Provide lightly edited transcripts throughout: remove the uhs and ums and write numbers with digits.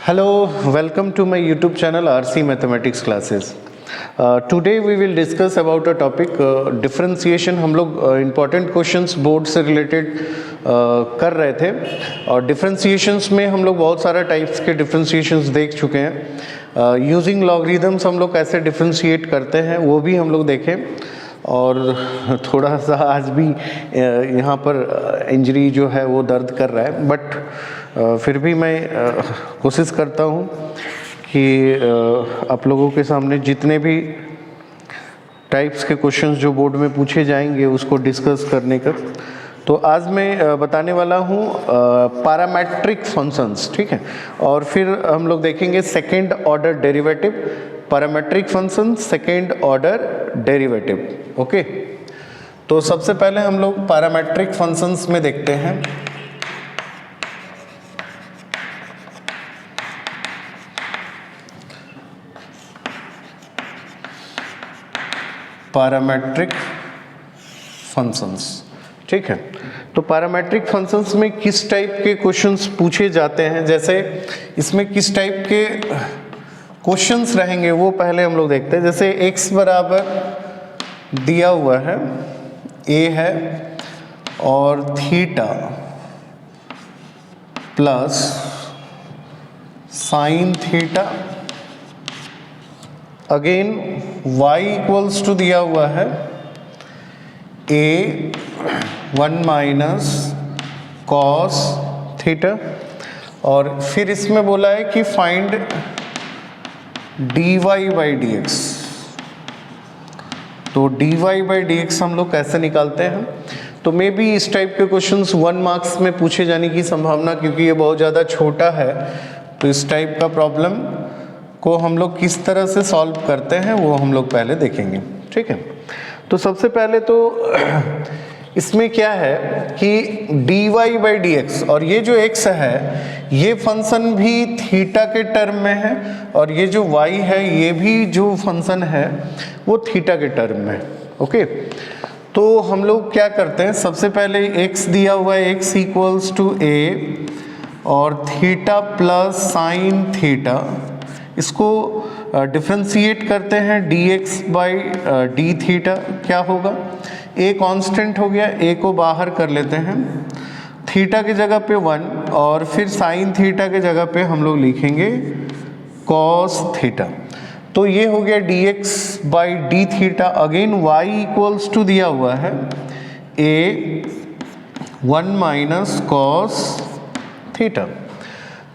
Hello, welcome to my YouTube channel RC Mathematics Classes. Today we will discuss about a topic differentiation. हम लोग important questions board से related कर रहे थे और differentiations में हम लोग बहुत सारा types के differentiations देख चुके हैं. Using logarithms हम लोग कैसे differentiate करते हैं वो भी हम लोग देखें और थोड़ा सा आज भी यहाँ पर इंजरी जो है वो दर्द कर रहा है, बट फिर भी मैं कोशिश करता हूँ कि आप लोगों के सामने जितने भी टाइप्स के क्वेश्चंस जो बोर्ड में पूछे जाएंगे उसको डिस्कस करने का. तो आज मैं बताने वाला हूँ पैरामेट्रिक फंक्शंस, ठीक है, और फिर हम लोग देखेंगे second order derivative, parametric function second order derivative. Okay, तो सबसे पहले हम लोग पैरामेट्रिक फंक्शंस में देखते हैं. पैरामेट्रिक फंक्शंस, ठीक है. तो पैरामेट्रिक फंक्शंस में किस टाइप के क्वेश्चंस पूछे जाते हैं, जैसे इसमें किस टाइप के क्वेश्चंस रहेंगे वो पहले हम लोग देखते हैं. जैसे x बराबर दिया हुआ है a है और theta plus sine theta, again y equals to दिया हुआ है a 1 माइनस कॉस थीटा, और फिर इसमें बोला है कि find dy by d x. तो dy बाई डी एक्स हम लोग कैसे निकालते हैं, तो मे बी इस टाइप के क्वेश्चंस 1 मार्क्स में पूछे जाने की संभावना, क्योंकि ये बहुत ज़्यादा छोटा है, तो इस टाइप का प्रॉब्लम को हम लोग किस तरह से सॉल्व करते हैं वो हम लोग पहले देखेंगे, ठीक है. तो सबसे पहले तो इसमें क्या है कि dy बाई डी एक्स, और ये जो x है ये फंक्शन भी थीटा के टर्म में है, और ये जो y है ये भी जो फंक्शन है वो थीटा के टर्म में. ओके, तो हम लोग क्या करते हैं, सबसे पहले x दिया हुआ है x इक्वल्स टू a और थीटा प्लस साइन थीटा, इसको डिफ्रेंशिएट करते हैं dx बाई डी थीटा. क्या होगा, a कांस्टेंट हो गया, a को बाहर कर लेते हैं, थीटा की जगह पे 1 और फिर साइन थीटा के जगह पे हम लोग लिखेंगे कॉस थीटा. तो ये हो गया dx by d theta. Again y equals to दिया हुआ है a 1 माइनस कॉस थीटा.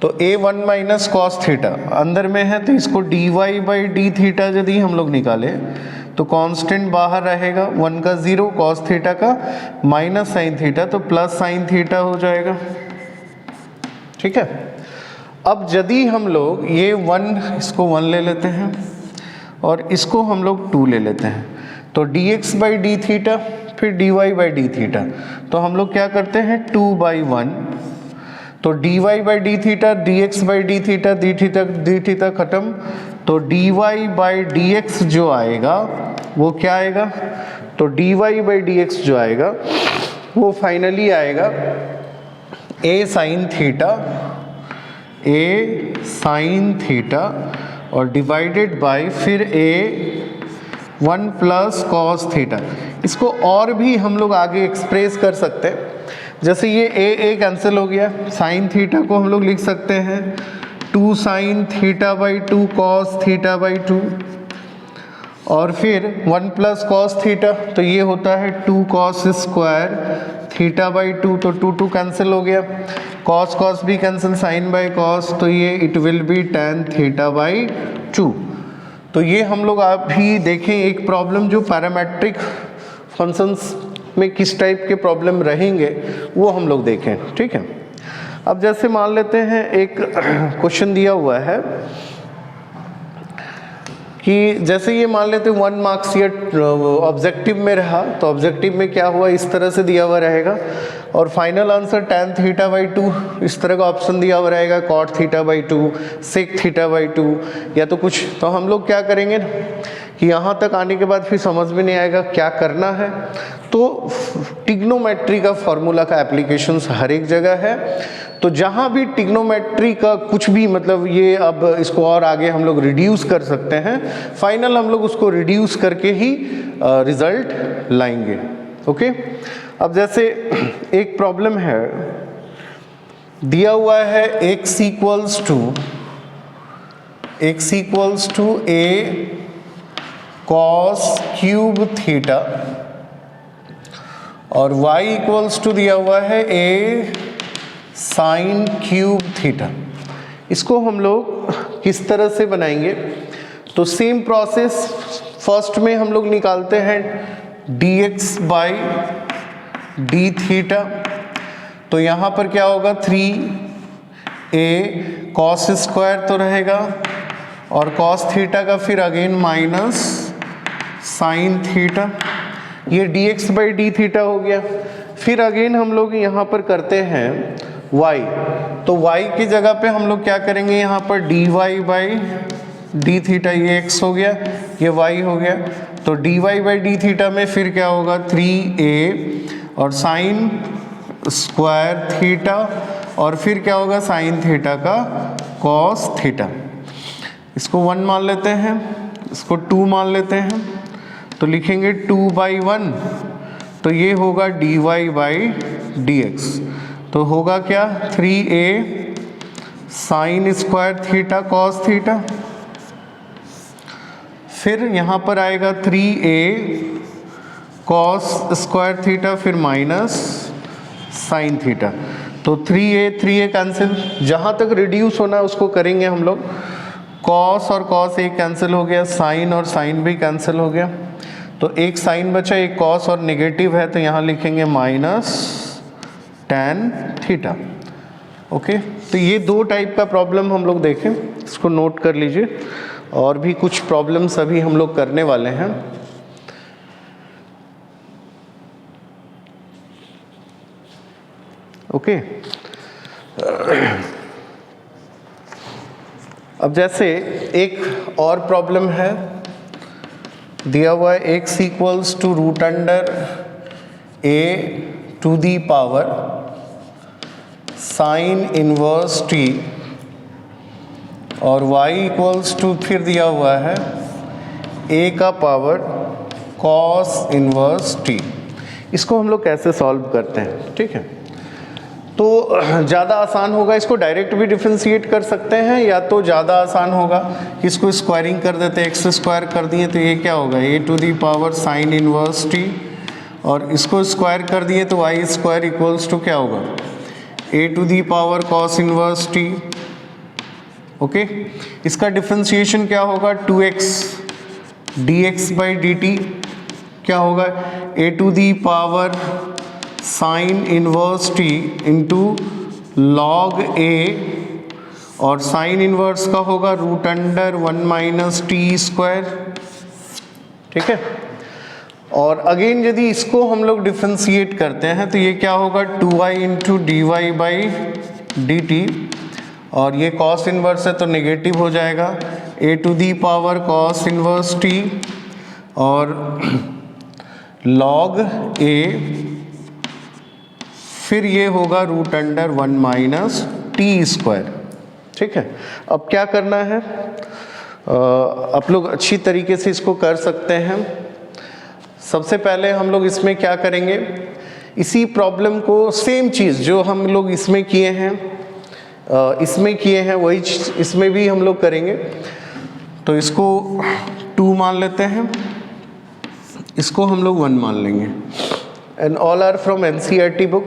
तो a 1 माइनस कॉस थीटा अंदर में है, तो इसको dy बाई डी थीटा यदि हम लोग निकालें तो कांस्टेंट बाहर रहेगा, 1 का 0, कॉस थीटा का माइनस साइन थीटा, तो प्लस साइन थीटा हो जाएगा, ठीक है. अब यदि हम लोग ये 1 इसको 1 ले लेते हैं और इसको हम लोग 2 ले लेते हैं, तो dx बाई डी थीटा फिर dy बाई डी थीटा, तो हम लोग क्या करते हैं 2 बाई 1, तो dy by d theta dx by d theta D theta खत्म, तो dy बाई dx जो आएगा वो क्या आएगा, तो dy बाई dx जो आएगा वो फाइनली आएगा a साइन थीटा और डिवाइडेड बाय फिर a 1 प्लस कॉस थीटा. इसको और भी हम लोग आगे एक्सप्रेस कर सकते हैं, जैसे ये a कैंसिल हो गया, साइन थीटा को हम लोग लिख सकते हैं 2 sine theta by 2 cos theta by 2, और फिर 1 प्लस कॉस थीटा, तो ये होता है 2 कॉस स्क्वायर थीटा बाई 2, तो 2 कैंसिल हो गया, कॉस कॉस भी कैंसिल, साइन बाई कॉस, तो ये it will be tan theta by 2. तो ये हम लोग आप भी देखें एक प्रॉब्लम जो पैरामेट्रिक फंक्शंस में किस टाइप के प्रॉब्लम रहेंगे वो हम लोग देखें, ठीक है. अब जैसे मान लेते हैं एक क्वेश्चन दिया हुआ है कि जैसे ये मान लेते हैं 1 मार्क्स ये ऑब्जेक्टिव में रहा, तो ऑब्जेक्टिव में क्या हुआ इस तरह से दिया हुआ रहेगा, और final answer tan theta by 2 इस तरह का ऑप्शन दिया हुआ रहेगा, cot theta by 2, sec theta by 2 या तो कुछ. तो हम लोग क्या करेंगे कि यहाँ तक आने के बाद फिर समझ में नहीं आएगा क्या करना है। तो ट्रिग्नोमेट्री का फॉर्मूला का एप्लीकेशंस हर एक जगह है। तो जहाँ भी ट्रिग्नोमेट्री का कुछ भी मतलब ये अब इसको और आगे हम लोग रिड्यूस कर सकते हैं, फाइनल हम लोग उसको रिड्यूस करके ही रिजल्ट लाएंगे। ओके, अब जैसे एक प्रॉब्लम है, दिया हुआ है x equals to a cos cube theta और y इक्वल्स टू दिया हुआ है a sin क्यूब थीटा। इसको हम लोग किस तरह से बनाएंगे? तो सेम प्रोसेस, फर्स्ट में हम लोग निकालते हैं dx बाई डी थीटा। तो यहाँ पर क्या होगा 3a cos स्क्वायर तो रहेगा और cos थीटा का फिर अगेन माइनस साइन थीटा, ये dx बाई डी थीटा हो गया। फिर अगेन हम लोग यहाँ पर करते हैं y, तो y की जगह पे हम लोग क्या करेंगे, यहाँ पर dy बाई डी थीटा, ये x हो गया, ये y हो गया। तो dy बाई डी थीटा में फिर क्या होगा 3a और साइन स्क्वायर थीटा और फिर क्या होगा साइन थीटा का कॉस थीटा। इसको 1 मान लेते हैं, इसको 2 मान लेते हैं, तो लिखेंगे 2/1, तो ये होगा dy बाई dx। तो होगा क्या 3a sine square theta cos theta, फिर यहाँ पर आएगा 3a कॉस स्क्वायर थीटा फिर माइनस साइन थीटा। तो 3a कैंसिल, जहाँ तक रिड्यूस होना है उसको करेंगे हम लोग। कॉस और कॉस एक कैंसिल हो गया, साइन और साइन भी कैंसिल हो गया, तो एक साइन बचा, एक कॉस और नेगेटिव है तो यहाँ लिखेंगे माइनस tan थीटा। ओके, तो ये 2 टाइप का प्रॉब्लम हम लोग देखें, इसको नोट कर लीजिए। और भी कुछ प्रॉब्लम्स अभी हम लोग करने वाले हैं। ओके, अब जैसे एक और प्रॉब्लम है, दिया हुआ है x equals to root under a to the power sine inverse t और y इक्वल्स टू फिर दिया हुआ है a का पावर कॉस इनवर्स t। इसको हम लोग कैसे सॉल्व करते हैं? ठीक है, तो ज़्यादा आसान होगा, इसको डायरेक्ट भी डिफ्रेंशिएट कर सकते हैं, या तो ज़्यादा आसान होगा कि इसको स्क्वायरिंग कर देते, एक्स स्क्वायर कर दिए तो ये क्या होगा a to the power sine inverse t, और इसको स्क्वायर कर दिए तो y स्क्वायर इक्वल्स टू क्या होगा a to the power cos inverse t। Okay, इसका डिफ्रेंशिएशन क्या होगा 2x dx बाई dt क्या होगा a to the power sine inverse t into log a, और साइन इनवर्स का होगा root under 1 minus t square. ठीक है, और अगेन यदि इसको हम लोग डिफ्रेंशिएट करते हैं तो ये क्या होगा 2y into d y by d t, और ये कॉस इनवर्स है तो नेगेटिव हो जाएगा a to the power cos inverse t और लॉग a, फिर ये होगा root under 1 minus t square. ठीक है, अब क्या करना है, आप लोग अच्छी तरीके से इसको कर सकते हैं। सबसे पहले हम लोग इसमें क्या करेंगे, इसी प्रॉब्लम को सेम चीज़ जो हम लोग इसमें किए हैं वही इसमें भी हम लोग करेंगे। तो इसको 2 मान लेते हैं, इसको हम लोग 1 मान लेंगे, and all are from NCERT book.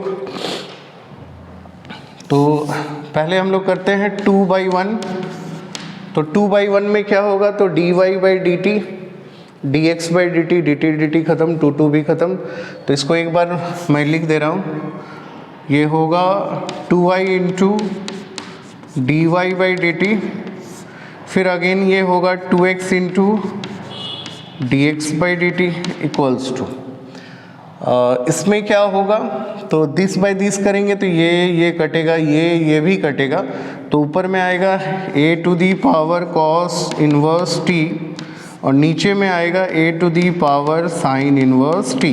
तो पहले हम लोग करते हैं 2/1, तो 2/1 में क्या होगा, तो dy by d T, dx by d T, D T खत्म, 2 भी खत्म। तो इसको एक बार मैं लिख दे रहा हूँ, ये होगा 2y into d y by d t, फिर अगेन ये होगा 2x into d x by d t equals to, इसमें क्या होगा, तो दिस बाई दिस करेंगे तो ये कटेगा, ये भी कटेगा, तो ऊपर में आएगा a to the power cos inverse t और नीचे में आएगा a to the power sine inverse t।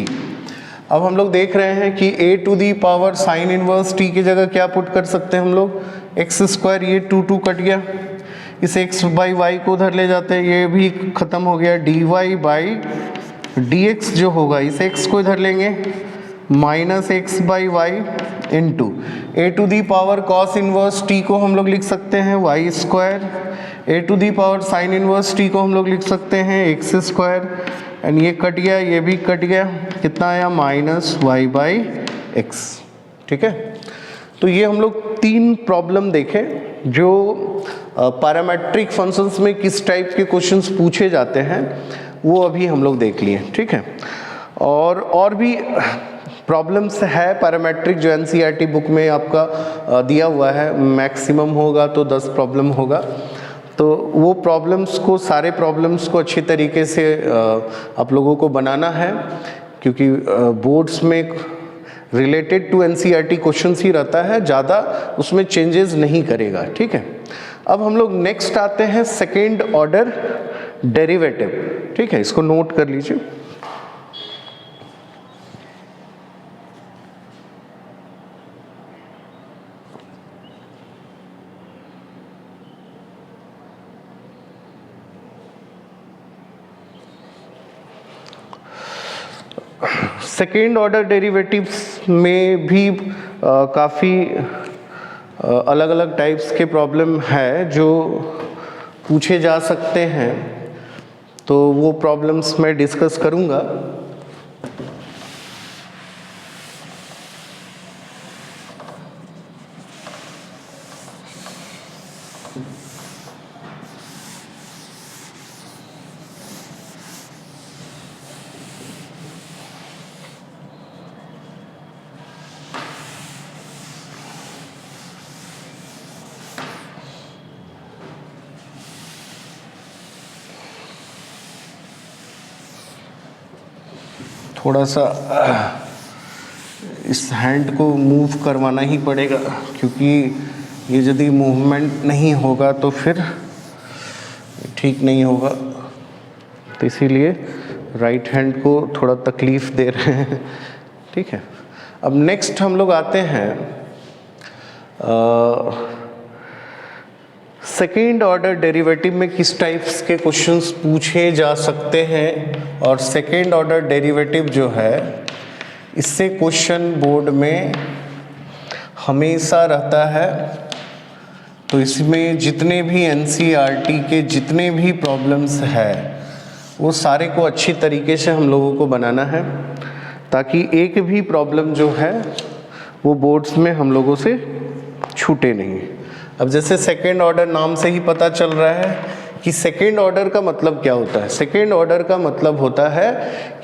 अब हम लोग देख रहे हैं कि a to the power sine inverse t की जगह क्या पुट कर सकते हैं हम लोग, एक्स स्क्वायर, ये 2 कट गया, इस x बाई वाई को उधर ले जाते हैं, ये भी ख़त्म हो गया, dy बाई dx जो होगा इस x को इधर लेंगे, minus x by y into a to the power cos inverse t को हम लोग लिख सकते हैं y square, a to the power sine inverse t को हम लोग लिख सकते हैं एक्स स्क्वायर, एंड ये कट गया, ये भी कट गया, कितना आया माइनस वाई बाई एक्स। ठीक है, तो ये हम लोग 3 प्रॉब्लम देखे जो पैरामेट्रिक फंक्शंस में किस टाइप के क्वेश्चंस पूछे जाते हैं वो अभी हम लोग देख लिए। ठीक है, और भी प्रॉब्लम्स है पैरामेट्रिक जो एनसीईआरटी बुक में आपका दिया हुआ है, मैक्सिमम होगा तो 10 प्रॉब्लम होगा, तो वो प्रॉब्लम्स को, सारे प्रॉब्लम्स को अच्छी तरीके से आप लोगों को बनाना है, क्योंकि बोर्ड्स में रिलेटेड टू एनसीईआरटी क्वेश्चंस ही रहता है, ज़्यादा उसमें चेंजेस नहीं करेगा। ठीक है, अब हम लोग नेक्स्ट आते हैं सेकेंड ऑर्डर डेरिवेटिव। ठीक है, इसको नोट कर लीजिए। सेकेंड ऑर्डर डेरिवेटिव्स में भी काफ़ी अलग अलग टाइप्स के प्रॉब्लम है जो पूछे जा सकते हैं, तो वो प्रॉब्लम्स मैं डिस्कस करूंगा। थोड़ा सा इस हैंड को मूव करवाना ही पड़ेगा, क्योंकि ये यदि मूवमेंट नहीं होगा तो फिर ठीक नहीं होगा, तो इसीलिए राइट हैंड को थोड़ा तकलीफ़ दे रहे हैं। ठीक है, अब नेक्स्ट हम लोग आते हैं सेकेंड ऑर्डर डेरिवेटिव में किस टाइप्स के क्वेश्चंस पूछे जा सकते हैं, और सेकेंड ऑर्डर डेरिवेटिव जो है इससे क्वेश्चन बोर्ड में हमेशा रहता है। तो इसमें जितने भी एनसीईआरटी के जितने भी प्रॉब्लम्स है वो सारे को अच्छी तरीके से हम लोगों को बनाना है, ताकि एक भी प्रॉब्लम जो है वो बोर्ड्स में हम लोगों से छूटे नहीं। अब जैसे सेकेंड ऑर्डर नाम से ही पता चल रहा है कि सेकेंड ऑर्डर का मतलब क्या होता है। सेकेंड ऑर्डर का मतलब होता है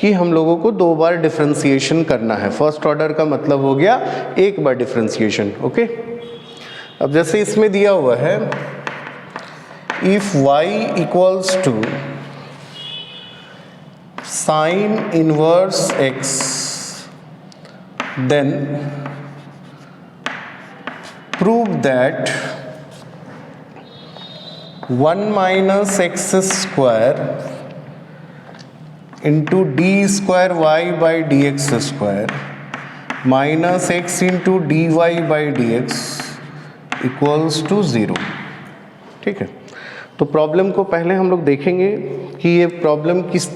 कि हम लोगों को 2 बार डिफरेंशिएशन करना है। फर्स्ट ऑर्डर का मतलब हो गया 1 बार डिफरेंशिएशन। ओके, अब जैसे इसमें दिया हुआ है if y equals to sine inverse x then prove that 1 minus x square into d square y by d x square minus x into d y by d x equals to 0। ठीक है, तो problem को पहले हम लोग देखेंगे कि ये प्रॉब्लम किस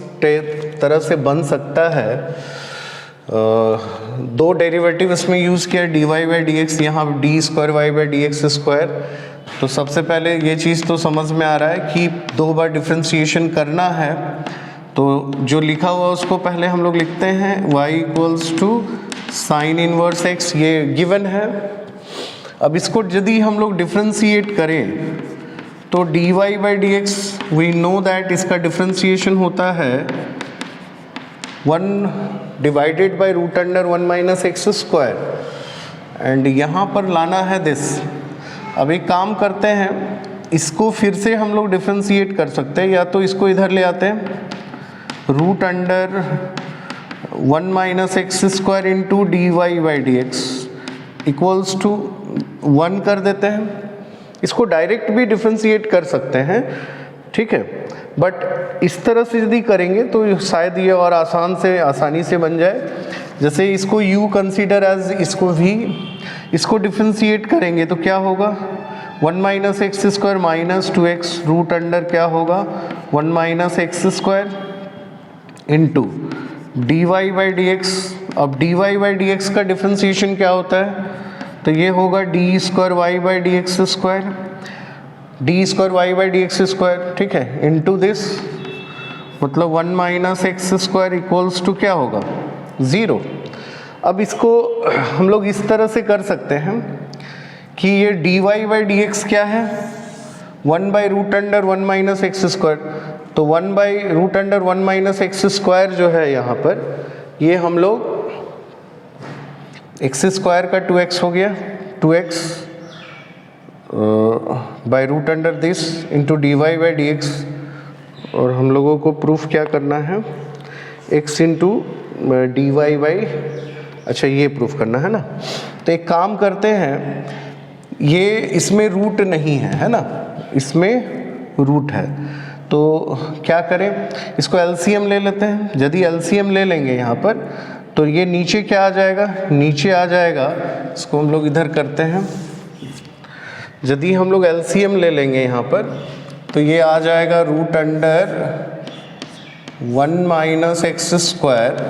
तरह से बन सकता है। 2 डेरिवेटिव इसमें यूज़ किया, d y by d x, यहाँ d square y by d x square. तो सबसे पहले ये चीज़ तो समझ में आ रहा है कि 2 बार डिफ्रेंशिएशन करना है, तो जो लिखा हुआ उसको पहले हम लोग लिखते हैं y equals to sine inverse x, ये गिवन है। अब इसको यदि हम लोग डिफ्रेंशिएट करें तो dy by d x we know that इसका डिफ्रेंशिएशन होता है 1 divided by root under 1 minus x square, and यहाँ पर लाना है दिस। अब एक काम करते हैं, इसको फिर से हम लोग डिफ्रेंशिएट कर सकते हैं, या तो इसको इधर ले आते हैं root under 1 minus x square into d y by d x equals to 1 कर देते हैं। इसको डायरेक्ट भी डिफ्रेंशिएट कर सकते हैं। ठीक है, बट इस तरह से यदि करेंगे तो शायद ये और आसानी से बन जाए। जैसे इसको u कंसीडर एज इसको v, इसको डिफ्रेंशिएट करेंगे तो क्या होगा 1 minus x square minus 2x root under क्या होगा 1 minus x square into d y by d x. अब d y by d x का डिफ्रेंशिएशन क्या होता है, तो ये होगा d square y by d x square, d square y by d x square, ठीक है, इंटू दिस मतलब 1 minus x square equals to क्या होगा 0। अब इसको हम लोग इस तरह से कर सकते हैं कि ये d y by d x क्या है 1 by root under 1 minus x square, तो 1 by root under 1 minus x square जो है यहाँ पर ये हम लोग एक्स स्क्वायर का 2x हो गया 2x by root under this into d y by d x, और हम लोगों को प्रूफ क्या करना है x into d y by, अच्छा ये प्रूफ करना है ना। तो एक काम करते हैं, ये इसमें रूट नहीं है ना, इसमें रूट है, तो क्या करें इसको एलसीएम ले लेते हैं। यदि एलसीएम ले लेंगे यहाँ पर तो ये नीचे क्या आ जाएगा, नीचे आ जाएगा, इसको हम लोग इधर करते हैं। यदि हम लोग एलसीएम ले लेंगे यहाँ पर तो ये आ जाएगा root under 1 minus x square,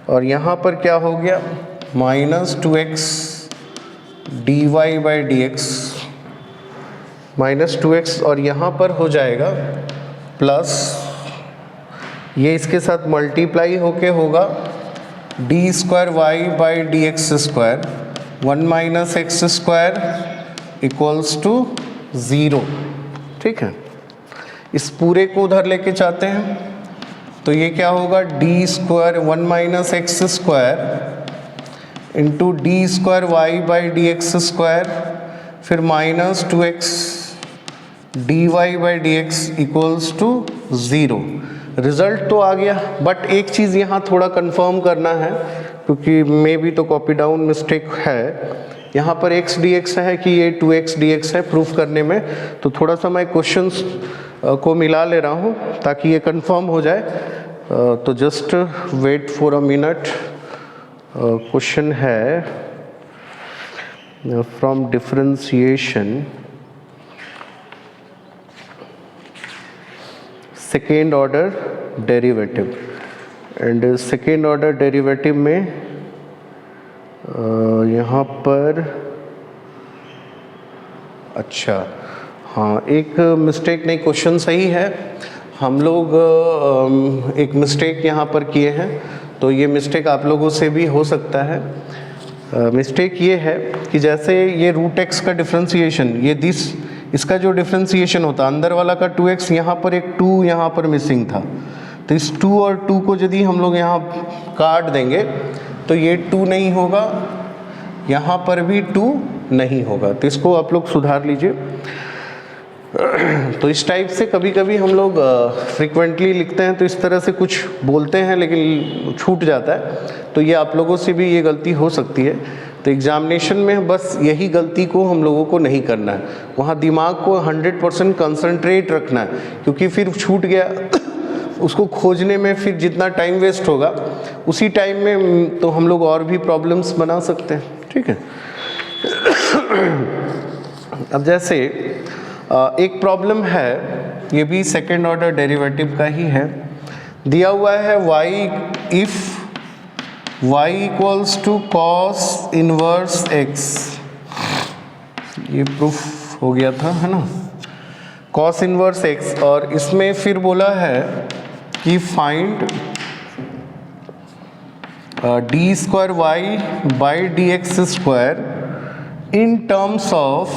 और यहाँ पर क्या हो गया minus 2x d y by d x minus 2x, और यहाँ पर हो जाएगा प्लस ये इसके साथ मल्टीप्लाई होके होगा d square y by d x square 1 minus x square equals to 0, ठीक है। इस पूरे को उधर लेके चाहते हैं तो ये क्या होगा d square 1 minus x square into d square y by d x square फिर minus 2x d y by d x equals to 0। Result तो आ गया, बट एक चीज़ यहाँ थोड़ा कंफर्म करना है क्योंकि मे भी तो कॉपी डाउन मिस्टेक है, यहाँ पर x dx है कि ये 2x dx है प्रूफ करने में, तो थोड़ा सा मैं क्वेश्चंस को मिला ले रहा हूँ ताकि ये कंफर्म हो जाए। तो just wait for a minute. Question है from differentiation second order derivative, and second order derivative में यहाँ पर अच्छा हाँ एक मिस्टेक नहीं, क्वेश्चन सही है, हम लोग एक मिस्टेक यहाँ पर किए हैं, तो ये मिस्टेक आप लोगों से भी हो सकता है। मिस्टेक ये है कि जैसे ये रूट एक्स का डिफ्रेंशिएशन, ये इसका जो डिफ्रेंशिएशन होता अंदर वाला का 2x, यहाँ पर एक 2 यहाँ पर मिसिंग था, तो इस 2 और 2 को यदि हम लोग यहाँ काट देंगे तो ये 2 नहीं होगा, यहाँ पर भी 2 नहीं होगा, तो इसको आप लोग सुधार लीजिए। तो इस टाइप से कभी कभी हम लोग फ्रिक्वेंटली लिखते हैं तो इस तरह से कुछ बोलते हैं लेकिन छूट जाता है, तो ये आप लोगों से भी ये गलती हो सकती है। तो एग्जामिनेशन में बस यही गलती को हम लोगों को नहीं करना है, वहाँ दिमाग को 100% कंसंट्रेट रखना है, क्योंकि फिर छूट गया उसको खोजने में फिर जितना टाइम वेस्ट होगा उसी टाइम में तो हम लोग और भी प्रॉब्लम्स बना सकते हैं, ठीक है। अब जैसे एक प्रॉब्लम है, ये भी सेकेंड ऑर्डर डेरिवेटिव का ही है, दिया हुआ है y if y equals to cos inverse x, ये प्रूफ हो गया था है ना, कॉस इनवर्स x, और इसमें फिर बोला है कि find d square y by d x square in terms of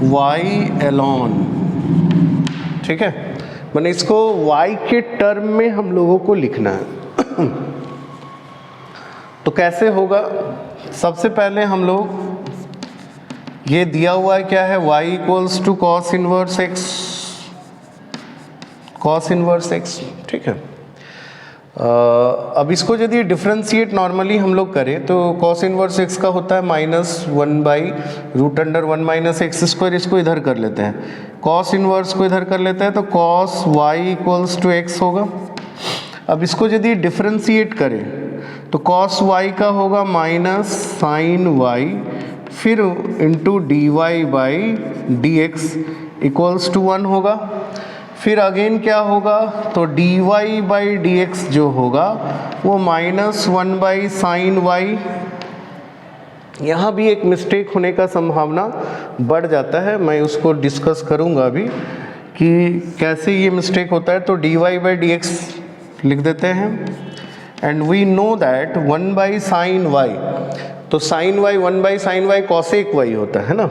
y alone, ठीक है, मैंने इसको y के टर्म में हम लोगों को लिखना है। तो कैसे होगा, सबसे पहले हम लोग ये दिया हुआ है क्या है y equals to cos inverse x, ठीक है। अब इसको यदि डिफ्रेंशिएट नॉर्मली हम लोग करें तो कॉस इनवर्स एक्स का होता है -1/√(1 - x²। इसको इधर कर लेते हैं, कॉस इनवर्स को इधर कर लेते हैं तो कॉस y = x होगा। अब इसको यदि डिफ्रेंशिएट करें तो कॉस y का होगा -sin y फिर इंटू dy/dx = 1 होगा। फिर अगेन क्या होगा तो dy/dx जो होगा वो -1/sin y। यहाँ भी एक मिस्टेक होने का संभावना बढ़ जाता है, मैं उसको डिस्कस करूँगा अभी कि कैसे ये मिस्टेक होता है। तो dy/dx लिख देते हैं and we know that 1/sin y, तो sin y 1/sin y cosec y होता है ना,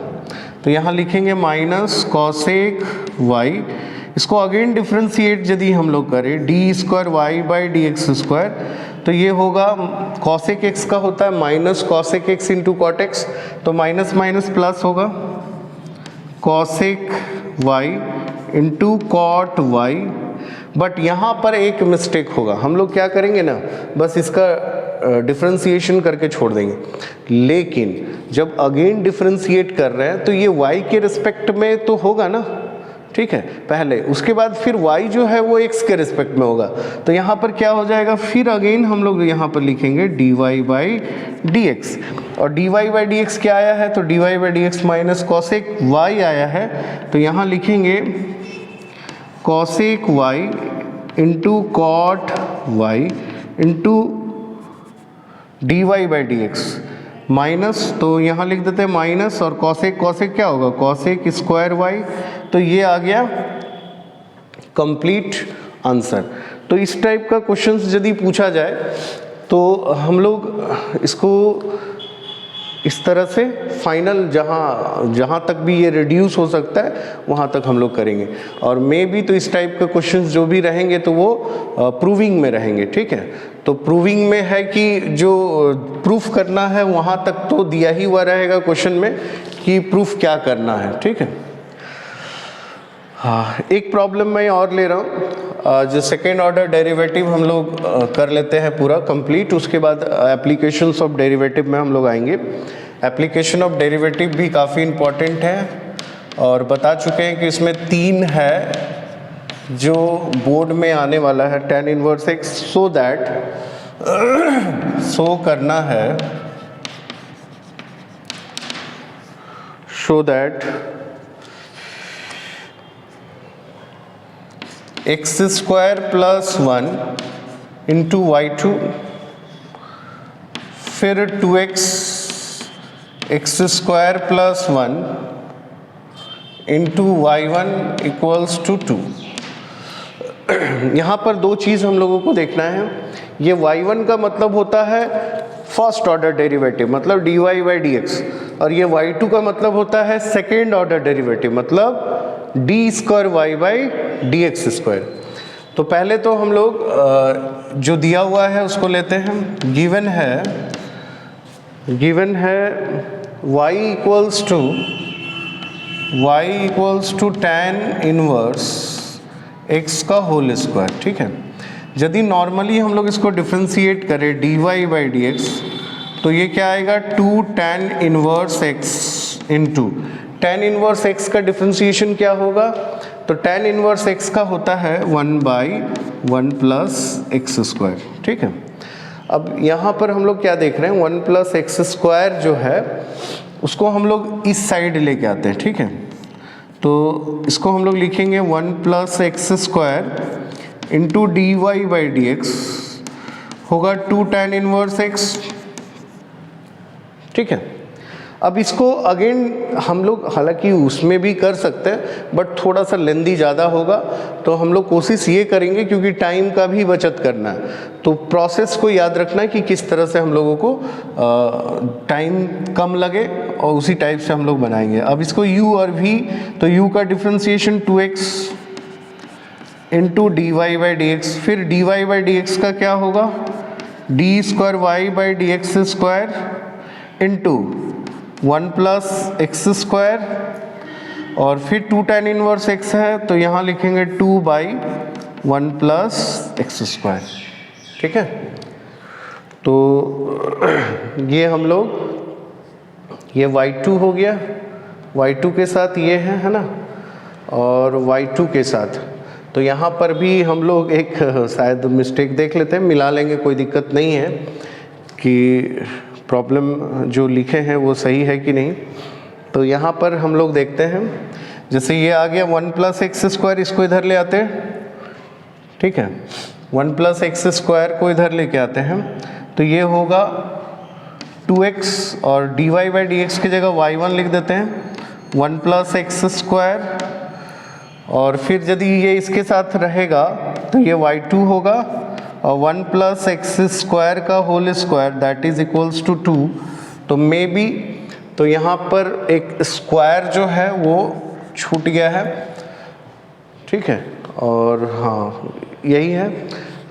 तो यहाँ लिखेंगे -cosec y। इसको अगेन डिफ्रेंशिएट यदि हम लोग करें d²y/dx², तो ये होगा cosec x का होता है -cosec x × cot x, तो माइनस माइनस प्लस होगा cosec y × cot y। But यहाँ पर एक मिस्टेक होगा, हम लोग क्या करेंगे ना, बस इसका डिफ्रेंशिएशन करके छोड़ देंगे, लेकिन जब अगेन डिफ्रेंशिएट कर रहे हैं तो ये y के रिस्पेक्ट में तो होगा ना, ठीक है, पहले, उसके बाद फिर y जो है वो x के रिस्पेक्ट में होगा। तो यहाँ पर क्या हो जाएगा, फिर अगेन हम लोग यहाँ पर लिखेंगे dy/dx, और dy/dx क्या आया है तो dy/dx -cosec y आया है, तो यहाँ लिखेंगे cosec y × cot y × dy/dx minus, तो यहाँ लिख देते हैं माइनस, और cosec क्या होगा cosec (2y), तो ये आ गया कंप्लीट आंसर। तो इस टाइप का क्वेश्चंस यदि पूछा जाए तो हम लोग इसको इस तरह से फाइनल जहाँ तक भी ये रिड्यूस हो सकता है वहाँ तक हम लोग करेंगे, और मे भी तो इस टाइप के क्वेश्चंस जो भी रहेंगे तो वो प्रूविंग में रहेंगे, ठीक है। तो प्रूविंग में है कि जो प्रूफ करना है वहाँ तक तो दिया ही हुआ रहेगा क्वेश्चन में कि प्रूफ क्या करना है, ठीक है। हाँ, एक प्रॉब्लम मैं और ले रहा हूँ, जो सेकेंड ऑर्डर डेरिवेटिव हम लोग कर लेते हैं पूरा कंप्लीट, उसके बाद एप्लीकेशंस ऑफ डेरिवेटिव में हम लोग आएंगे। एप्लीकेशन ऑफ डेरिवेटिव भी काफ़ी इम्पॉर्टेंट है, और बता चुके हैं कि इसमें 3 है जो बोर्ड में आने वाला है, tan inverse x, so that show करना है, शो दैट x² + 1 × y2 फिर 2x x² + 1 × y1 = 2। यहाँ पर दो चीज़ हम लोगों को देखना है। ये y1 का मतलब होता है फर्स्ट ऑर्डर डेरिवेटिव, मतलब dy/dx, और ये y2 का मतलब होता है सेकेंड ऑर्डर डेरिवेटिव, मतलब d²y/dx²। तो पहले तो हम लोग जो दिया हुआ है उसको लेते हैं। गिवन है y = tan इनवर्स x का होल स्क्वायर, ठीक है। यदि नॉर्मली हम लोग इसको डिफ्रेंशिएट करें dy/dx, तो ये क्या आएगा 2 tan inverse x × tan inverse x का डिफ्रेंशिएशन क्या होगा, तो tan इनवर्स x का होता है 1/1 + x², ठीक है। अब यहाँ पर हम लोग क्या देख रहे हैं, 1 + x² जो है उसको हम लोग इस साइड लेके आते हैं, ठीक है। तो इसको हम लोग लिखेंगे 1 + x² × dy/dx होगा 2 tan इनवर्स x, ठीक है। अब इसको अगेन हम लोग हालांकि उसमें भी कर सकते हैं, बट थोड़ा सा लेंदी ज़्यादा होगा, तो हम लोग कोशिश ये करेंगे क्योंकि टाइम का भी बचत करना है, तो प्रोसेस को याद रखना है कि किस तरह से हम लोगों को टाइम कम लगे और उसी टाइप से हम लोग बनाएंगे। अब इसको u और v, तो u का डिफ्रेंशिएशन 2x × dy/dx, फिर dy/dx का क्या होगा d²y/dx² इंटू 1 + x², और फिर 2 tan इनवर्स x है, तो यहाँ लिखेंगे 2/1 + x², ठीक है। तो ये हम लोग, ये y2 हो गया, y2 के साथ ये है ना, और y2 के साथ, तो यहाँ पर भी हम लोग एक शायद मिस्टेक देख लेते हैं, मिला लेंगे, कोई दिक्कत नहीं है कि प्रॉब्लम जो लिखे हैं वो सही है कि नहीं। तो यहाँ पर हम लोग देखते हैं, जैसे ये आ गया 1 + x², इसको इधर ले आते हैं, ठीक है, 1 + x² को इधर लेके आते हैं, तो ये होगा 2x, और dy/dx की जगह y1 लिख देते हैं, 1 + x², और फिर यदि ये इसके साथ रहेगा तो ये y2 होगा, और 1 + x² का whole square that is equals to 2। तो मे बी, तो यहाँ पर एक स्क्वायर जो है वो छूट गया है, ठीक है, और हाँ यही है।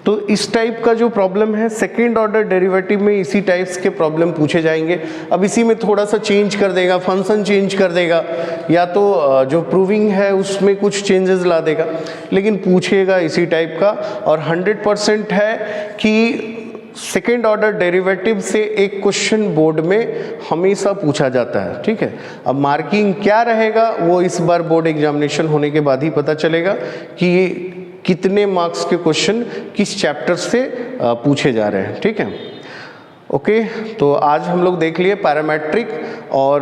तो इस टाइप का जो प्रॉब्लम है सेकेंड ऑर्डर डेरिवेटिव में इसी टाइप्स के प्रॉब्लम पूछे जाएंगे। अब इसी में थोड़ा सा चेंज कर देगा, फंक्शन चेंज कर देगा, या तो जो प्रूविंग है उसमें कुछ चेंजेस ला देगा, लेकिन पूछेगा इसी टाइप का। और 100% है कि सेकेंड ऑर्डर डेरिवेटिव से एक क्वेश्चन बोर्ड में हमेशा पूछा जाता है, ठीक है। अब मार्किंग क्या रहेगा वो इस बार बोर्ड एग्जामिनेशन होने के बाद ही पता चलेगा कि ये कितने मार्क्स के क्वेश्चन किस चैप्टर से पूछे जा रहे हैं, ठीक है। ओके, तो आज हम लोग देख लिए पैरामेट्रिक और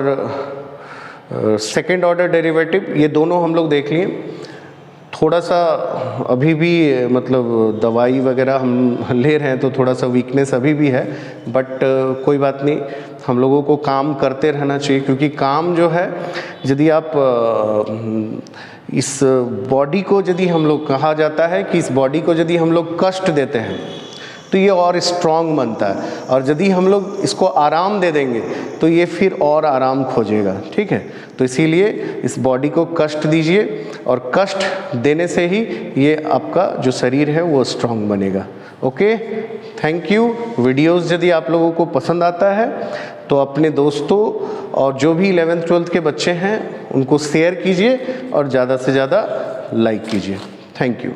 सेकेंड ऑर्डर डेरिवेटिव, ये दोनों हम लोग देख लिए। थोड़ा सा अभी भी मतलब दवाई वगैरह हम ले रहे हैं तो थोड़ा सा वीकनेस अभी भी है, बट कोई बात नहीं, हम लोगों को काम करते रहना चाहिए, क्योंकि काम जो है, यदि आप इस बॉडी को, यदि हम लोग, कहा जाता है कि इस बॉडी को यदि हम लोग कष्ट देते हैं तो ये और स्ट्रांग बनता है, और यदि हम लोग इसको आराम दे देंगे तो ये फिर और आराम खोजेगा, ठीक है। तो इसीलिए इस बॉडी को कष्ट दीजिए, और कष्ट देने से ही ये आपका जो शरीर है वो स्ट्रांग बनेगा। Okay, thank you. वीडियोस यदि आप लोगों को पसंद आता है तो अपने दोस्तों और जो भी 11th 12th के बच्चे हैं उनको शेयर कीजिए और ज़्यादा से ज़्यादा लाइक कीजिए। Thank you.